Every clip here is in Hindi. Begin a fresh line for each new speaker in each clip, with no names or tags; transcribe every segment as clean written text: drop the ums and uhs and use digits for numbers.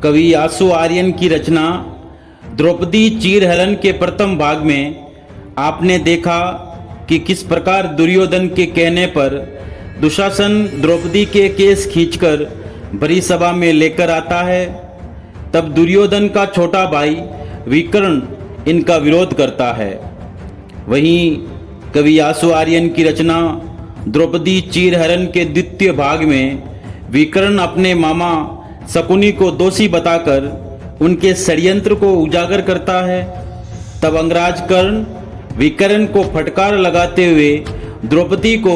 कवि आशु आर्यन की रचना द्रौपदी चीरहरण के प्रथम भाग में आपने देखा कि किस प्रकार दुर्योधन के कहने पर दुशासन द्रौपदी के केस खींचकर बड़ी सभा में लेकर आता है। तब दुर्योधन का छोटा भाई विकर्ण इनका विरोध करता है। वहीं कवि आशु आर्यन की रचना द्रौपदी चीरहरण के द्वितीय भाग में विकर्ण अपने मामा शकुनी को दोषी बताकर उनके षड्यंत्र को उजागर करता है। तब अंगराज कर्ण विकर्ण को फटकार लगाते हुए द्रौपदी को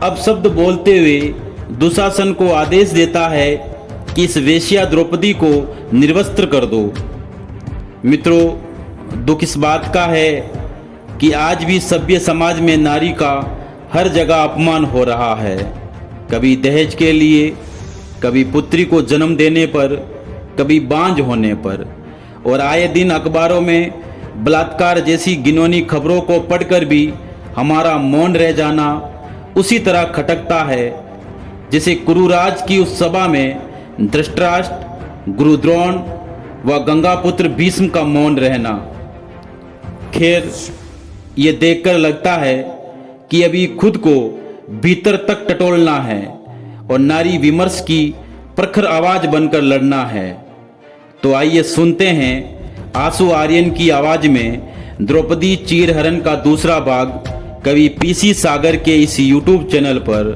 अपशब्द बोलते हुए दुशासन को आदेश देता है कि इस वेश्या द्रौपदी को निर्वस्त्र कर दो। मित्रों, दुख इस बात का है कि आज भी सभ्य समाज में नारी का हर जगह अपमान हो रहा है। कभी दहेज के लिए, कभी पुत्री को जन्म देने पर, कभी बांझ होने पर, और आए दिन अखबारों में बलात्कार जैसी घिनौनी खबरों को पढ़कर भी हमारा मौन रह जाना उसी तरह खटकता है जैसे कुरुराज की उस सभा में धृतराष्ट्र, गुरु द्रोण व गंगापुत्र भीष्म का मौन रहना। खैर, ये देखकर लगता है कि अभी खुद को भीतर तक टटोलना है और नारी विमर्श की प्रखर आवाज बनकर लड़ना है। तो आइए सुनते हैं आशु आर्यन की आवाज में द्रौपदी चीरहरण का दूसरा भाग कवि पीसी सागर के इस यूट्यूब चैनल पर।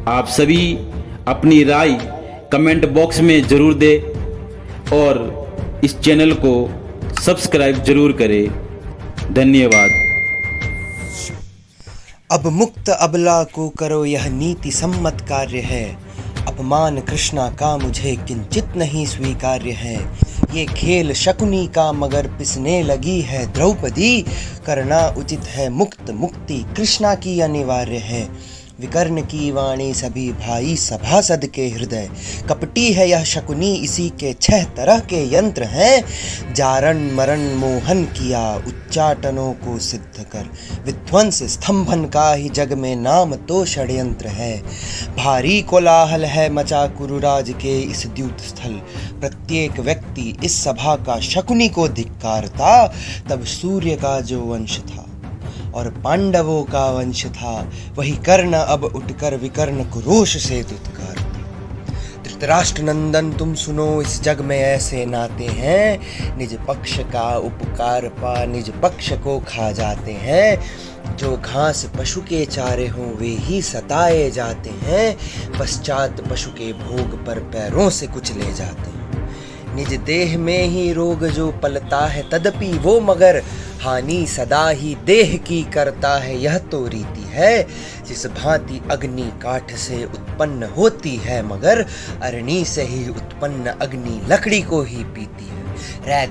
आप सभी अपनी राय कमेंट बॉक्स में जरूर दें और इस चैनल को सब्सक्राइब जरूर करें। धन्यवाद।
अब मुक्त अबला को करो यह नीति सम्मत कार्य है। अपमान कृष्णा का मुझे किंचित नहीं स्वीकार्य है। ये खेल शकुनी का मगर पिसने लगी है द्रौपदी। करना उचित है मुक्त मुक्ति कृष्णा की अनिवार्य है। विकर्ण की वाणी सभी भाई सभासद के हृदय। कपटी है यह शकुनी इसी के 6 तरह के यंत्र हैं। जारण मरण मोहन किया उच्चाटनों को सिद्ध कर। विध्वंस स्तंभन का ही जग में नाम तो षड्यंत्र है। भारी कोलाहल है मचा कुरुराज के इस द्यूत स्थल। प्रत्येक व्यक्ति इस सभा का शकुनी को धिक्कारता। तब सूर्य का जो वंश था और पांडवों का वंश था, वही कर्ण अब उठकर विकर्ण को रोष से दुत्कारता। धृतराष्ट्र नंदन तुम सुनो, इस जग में ऐसे नाते हैं। निज पक्ष का उपकार पा निज पक्ष को खा जाते हैं। जो घास पशु के चारे हों वे ही सताए जाते हैं। पश्चात पशु के भोग पर पैरों से कुचले जाते हैं। निज देह में ही रोग जो पलता है, तदपि वो मगर हानि सदा ही देह की करता है। यह तो रीति है जिस भांति अग्नि काठ से उत्पन्न होती है, मगर अरणी से ही उत्पन्न अग्नि लकड़ी को ही पीती है।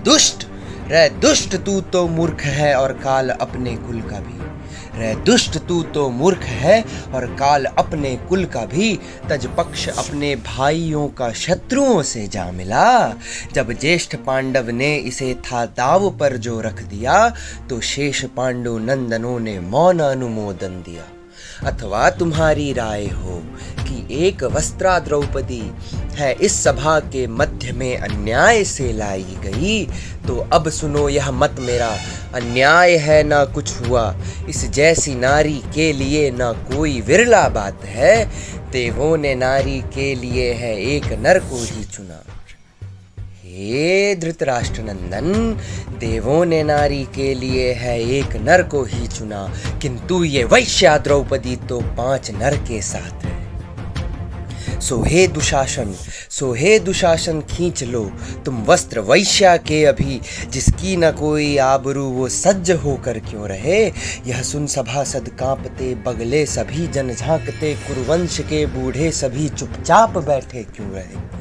रै दुष्ट तू तो मूर्ख है और काल अपने कुल का भी। रे दुष्ट तू तो मूर्ख है और काल अपने कुल का भी। तज पक्ष अपने भाइयों का शत्रुओं से जा मिला। जब ज्येष्ठ पांडव ने इसे था दाव पर जो रख दिया, तो शेष पांडु नंदनों ने मौन अनुमोदन दिया। अथवा तुम्हारी राय हो कि एक वस्त्रा द्रौपदी है इस सभा के मध्य में अन्याय से लाई गई, तो अब सुनो यह मत मेरा। अन्याय है ना कुछ हुआ, इस जैसी नारी के लिए ना कोई विरला बात है। देवों ने नारी के लिए है एक नर को ही चुना। हे धृतराष्ट्र नंदन, देवों ने नारी के लिए है एक नर को ही चुना, किंतु ये वैश्या द्रौपदी तो 5 नर के साथ है। सो हे दुशासन खींच लो तुम वस्त्र वैश्या के अभी। जिसकी न कोई आबरू वो सज्ज होकर क्यों रहे। यह सुन सभासद कांपते, बगले सभी जन झांकते। कुरुवंश के बूढ़े सभी चुपचाप बैठे क्यों रहे।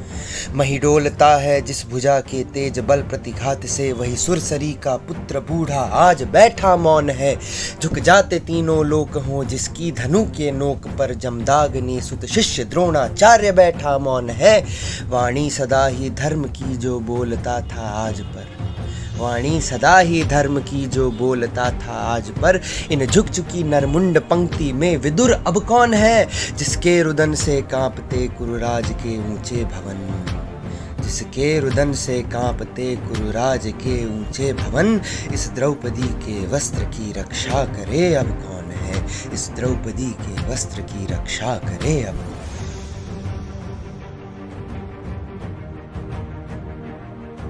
मही डोलता है जिस भुजा के तेज बल प्रतिघात से, वही सुरसरी का पुत्र बूढ़ा आज बैठा मौन है। झुक जाते तीनों लोक हों जिसकी धनु के नोक पर, जमदाग्नि सुत शिष्य द्रोणाचार्य बैठा मौन है। वाणी सदा ही धर्म की जो बोलता था आज पर। वाणी सदा ही धर्म की जो बोलता था आज पर। इन झुक चुकी नरमुंड पंक्ति में विदुर अब कौन है, जिसके रुदन से कांपते कुरुराज के ऊंचे भवन। जिसके रुदन से कांपते कुरुराज के ऊंचे भवन, इस द्रौपदी के वस्त्र की रक्षा करे अब कौन है, इस द्रौपदी के वस्त्र की रक्षा करे अब